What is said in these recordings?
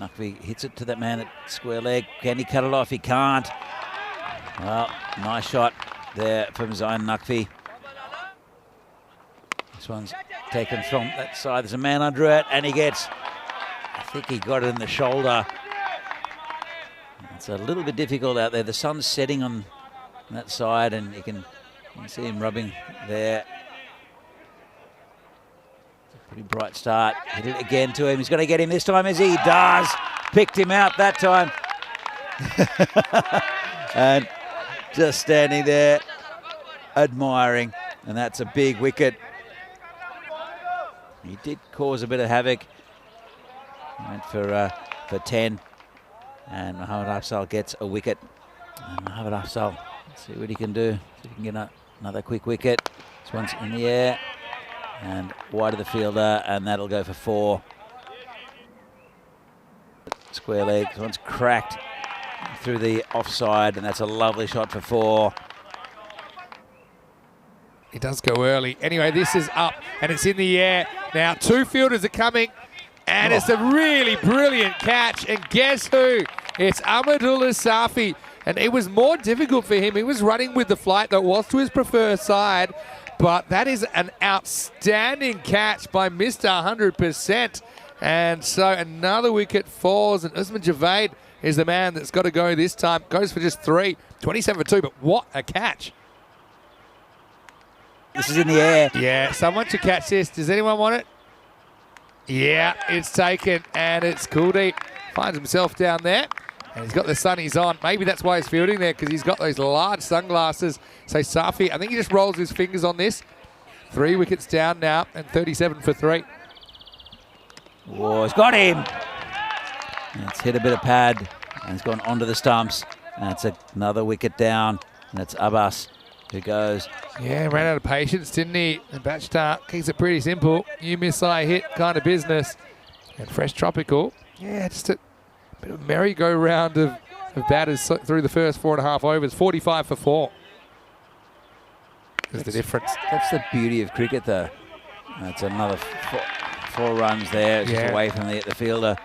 Nuckvy hits it to that man at square leg. Can he cut it off? He can't. Well, nice shot there from Zion Nuckvy. This one's taken from that side. There's a man under it, and he gets, I think he got it in the shoulder. It's a little bit difficult out there. The sun's setting on that side, and you can see him rubbing there. Pretty bright start. Hit it again to him. He's going to get him this time, as he does. Picked him out that time. And just standing there, admiring. And that's a big wicket. He did cause a bit of havoc. He went for 10. And Mohammad Afzal gets a wicket. And Mohammad Afzal, let's see what he can do. See if he can get another quick wicket. This one's in the air. And wide of the fielder, and that'll go for 4. Square leg, this one's cracked through the offside, and that's a lovely shot for 4. He does go early. Anyway, this is up, and it's in the air. Now, 2 fielders are coming, and it's a really brilliant catch. And guess who? It's Ahmadullah Safi. And it was more difficult for him. He was running with the flight that was to his preferred side. But that is an outstanding catch by Mr. 100%. And so another wicket falls, and Usman Javed is the man that's got to go this time. Goes for just 3, 27 for 2, but what a catch. This is in the air. Yeah, someone should catch this. Does anyone want it? Yeah, it's taken, and it's Kuldeep. Finds himself down there. And he's got the sunnies on. Maybe that's why he's fielding there, because he's got those large sunglasses. So Safi, I think he just rolls his fingers on this. 3 wickets down now, and 37 for 3. Oh, he's got him. And it's hit a bit of pad, and it's gone onto the stumps. And it's another wicket down, and it's Abbas who goes. Yeah, ran out of patience, didn't he? And Bachtar keeps it pretty simple. You miss, I hit kind of business. And Fresh Tropical, yeah, just a bit of merry-go-round of batters through the first 4.5 overs. 45 for 4. That's the difference. That's the beauty of cricket, though. That's another 4 runs there, just away from the fielder.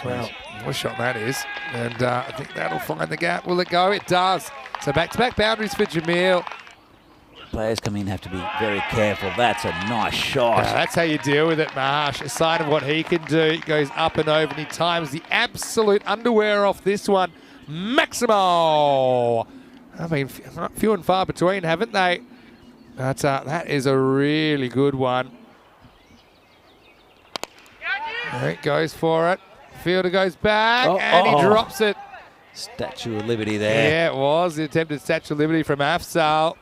Well, what a shot that is. And I think that'll find the gap. Will it go? It does. So back-to-back boundaries for Jamil. Players coming in have to be very careful. That's a nice shot. That's how you deal with it, Maharsh. A sign of what he can do. He goes up and over, and he times the absolute underwear off this one. Maximo! I mean, few and far between, haven't they? But that is a really good one. There it goes for it. Fielder goes back, and he drops it. Statue of Liberty there. Yeah, it was the attempted Statue of Liberty from Afzal.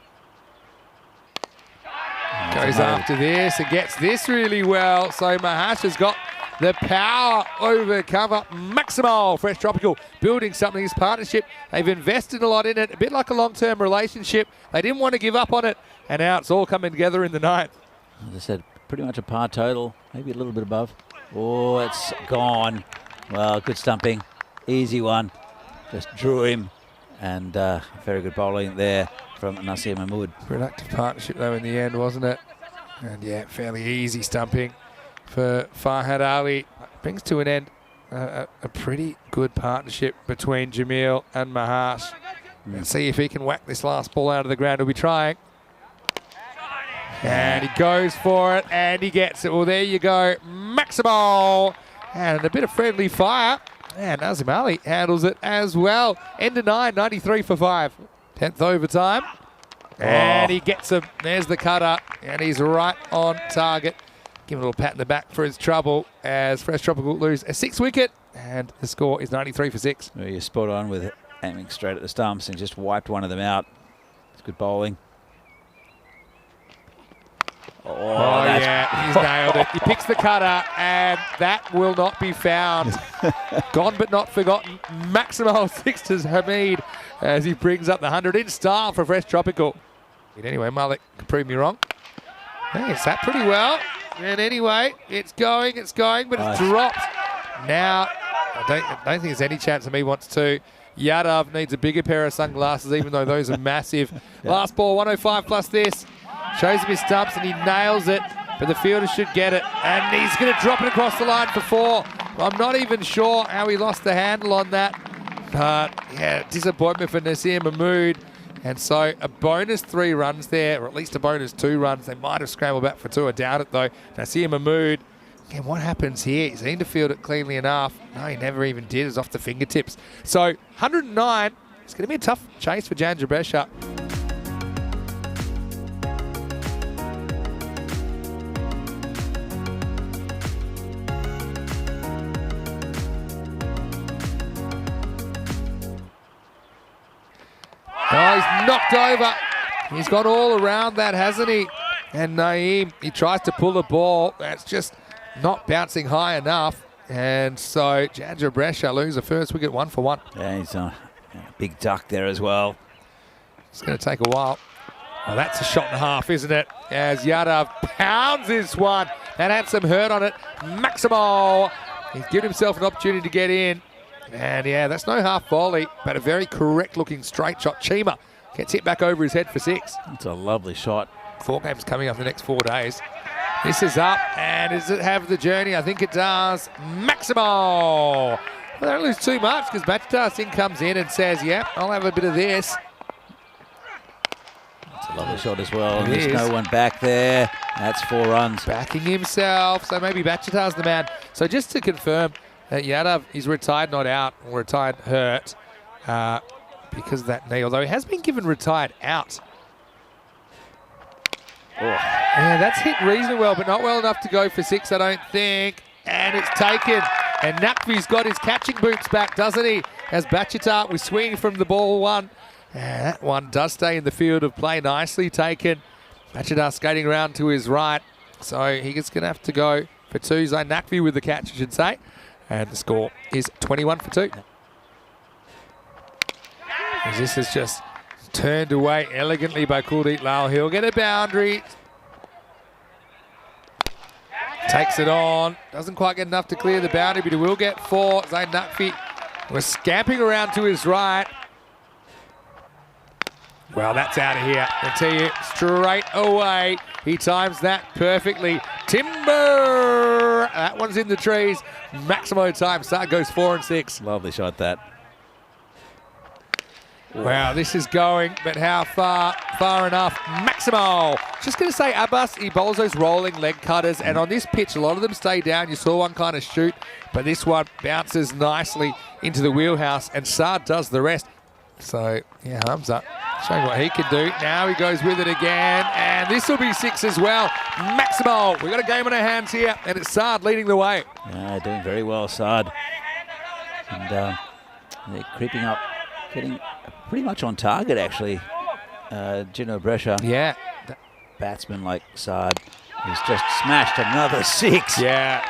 Goes after this and gets this really well. So Maharsh has got the power over cover. Maximo, Fresh Tropical, building something. This partnership, they've invested a lot in it. A bit like a long-term relationship. They didn't want to give up on it. And now it's all coming together in the ninth. As I said, pretty much a par total. Maybe a little bit above. Oh, it's gone. Well, good stumping. Easy one. Just drew him. And very good bowling there from Nasir Mahmood. Productive partnership, though, in the end, wasn't it? And, yeah, fairly easy stumping for Farhad Ali. Brings to an end a pretty good partnership between Jamil and Maharsh. Let's see if he can whack this last ball out of the ground. He'll be trying. And he goes for it, and he gets it. Well, there you go. Maximo! And a bit of friendly fire. And Nazim Ali handles it as well. End of 9, 93 for 5. 10th overtime. And he gets him. There's the cutter. And he's right on target. Give him a little pat in the back for his trouble as Fresh Tropical lose a 6th wicket. And the score is 93 for 6. Well, you're spot on with it. Aiming straight at the stumps and just wiped one of them out. It's good bowling. Yeah, he's nailed it. He picks the cutter, and that will not be found. Gone but not forgotten. Maximo sixes Hamid as he brings up the 100 in style for Fresh Tropical. Anyway, Malik can prove me wrong. Hey, it's that pretty well. And anyway, it's going, but it's dropped. Now, I don't think there's any chance of me wants to. Yadav needs a bigger pair of sunglasses, even though those are massive. Last ball, 105 plus this. Shows him his stumps, and he nails it. but the fielder should get it. And he's going to drop it across the line for 4. I'm not even sure how he lost the handle on that. But, yeah, disappointment for Nasir Mahmood. And so a bonus 3 runs there, or at least a bonus 2 runs. They might have scrambled back for 2. I doubt it, though. Nasir Mahmood, again, what happens here? He seemed to field it cleanly enough. No, he never even did. It was off the fingertips. So 109. It's going to be a tough chase for Jandra Brescia. Oh, he's knocked over. He's gone all around that, hasn't he? And Naeem, he tries to pull the ball. That's just not bouncing high enough. And so Jandra Brescia lose the first wicket 1 for 1. Yeah, he's a big duck there as well. It's going to take a while. Well, that's a shot and a half, isn't it? As Yadav pounds this one. That had some hurt on it. Maximo, he's given himself an opportunity to get in. And yeah, that's no half volley, but a very correct looking straight shot. Chima gets hit back over his head for 6. It's a lovely shot. 4 games coming up the next 4 days. This is up, and does it have the journey? I think it does. Maximo! Well, they don't lose too much because Bachata Singh comes in and says, yep, I'll have a bit of this. It's a lovely shot as well. There's no one back there. That's 4 runs. Backing himself, so maybe Bachata's the man. So just to confirm, Yadav is retired not out, or retired hurt because of that knee, although he has been given retired out. Oh. Yeah, that's hit reasonably well, but not well enough to go for 6, I don't think. And it's taken. And Naqvi's got his catching boots back, doesn't he? As Bachata was swinging from the ball 1. And that one does stay in the field of play, nicely taken. Bachata skating around to his right. So he's going to have to go for 2. Zain Naqvi with the catch, I should say. And the score is 21 for 2. As this is just turned away elegantly by Kuldeep Lal. He'll get a boundary. Takes it on. Doesn't quite get enough to clear the boundary, but he will get 4. Zain Naqvi was scamping around to his right. Well, that's out of here. I tell you, straight away. He times that perfectly. Timber! That one's in the trees. Maximo time. Start goes 4 and 6. Lovely shot, that. Wow, this is going, but how far? Far enough. Maximo. Just going to say, Abbas, he bowls those rolling leg cutters, and on this pitch, a lot of them stay down. You saw one kind of shoot, but this one bounces nicely into the wheelhouse, and Saad does the rest. So, yeah, thumbs up. Showing what he can do. Now he goes with it again, and this will be 6 as well. Maximo. We've got a game on our hands here, and it's Saad leading the way. Yeah, doing very well, Saad. And they're creeping up, getting pretty much on target, actually. Jandra Brescia. Yeah. Batsman like Saad, who's just smashed another 6. Yeah.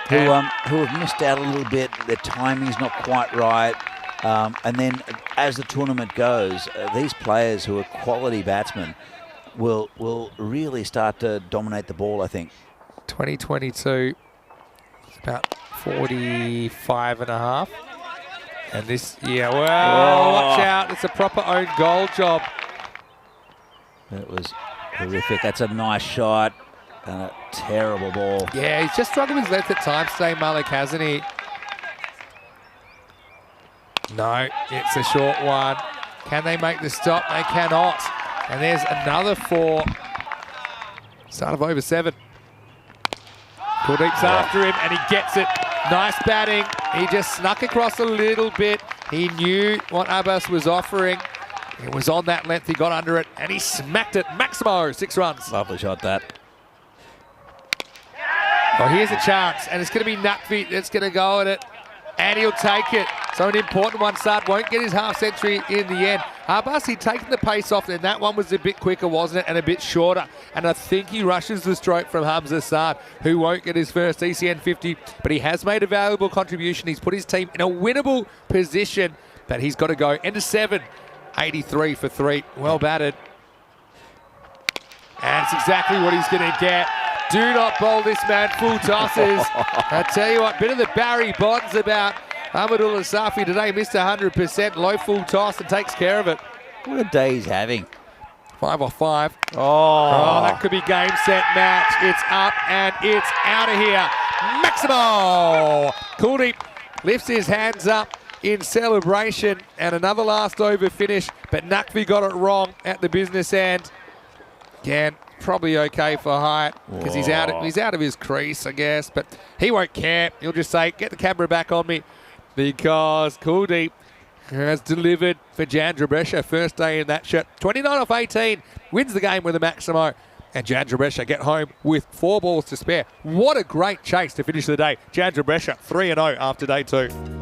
Who have missed out a little bit. Their timing's not quite right. And then as the tournament goes, these players who are quality batsmen will really start to dominate the ball, I think. 2022, it's about 45 and a half. And this, yeah, well, watch out. It's a proper own goal job. That was horrific. That's a nice shot and a terrible ball. Yeah, he's just struggled with his length at times today, Malik, hasn't he? No, it's a short one. Can they make the stop? They cannot. And there's another 4. Start of over 7. Kuldeep's after him, and he gets it. Nice batting. He just snuck across a little bit. He knew what Abbas was offering. It was on that length. He got under it, and he smacked it. Maximo, 6 runs. Lovely shot, that. Well, here's a chance, and it's going to be Naqvi that's going to go at it, and he'll take it. So an important one. Saad won't get his half century in the end. Abbas, he'd taken the pace off, and that one was a bit quicker, wasn't it, and a bit shorter. And I think he rushes the stroke from Hamza Saad, who won't get his first ECN 50, but he has made a valuable contribution. He's put his team in a winnable position, but he's got to go. End of 7, 83 for 3. Well batted. And it's exactly what he's going to get. Do not bowl this man full tosses. I tell you what, bit of the Barry Bonds about Ahmadullah Safi today. Missed 100%, low full toss and takes care of it. What a day he's having. 5 off 5. Oh, That could be game, set, match. It's up and it's out of here. Maximo! Kuldeep lifts his hands up in celebration, and another last over finish, but Nakvi got it wrong at the business end. Again, probably okay for Hyatt because he's out of his crease, I guess, but he won't care. He'll just say, get the camera back on me, because Kuldeep has delivered for Jandra Brescia. First day in that shirt. 29 off 18, wins the game with a Maximo. And Jandra Brescia get home with 4 balls to spare. What a great chase to finish the day. Jandra Brescia 3-0 after day 2.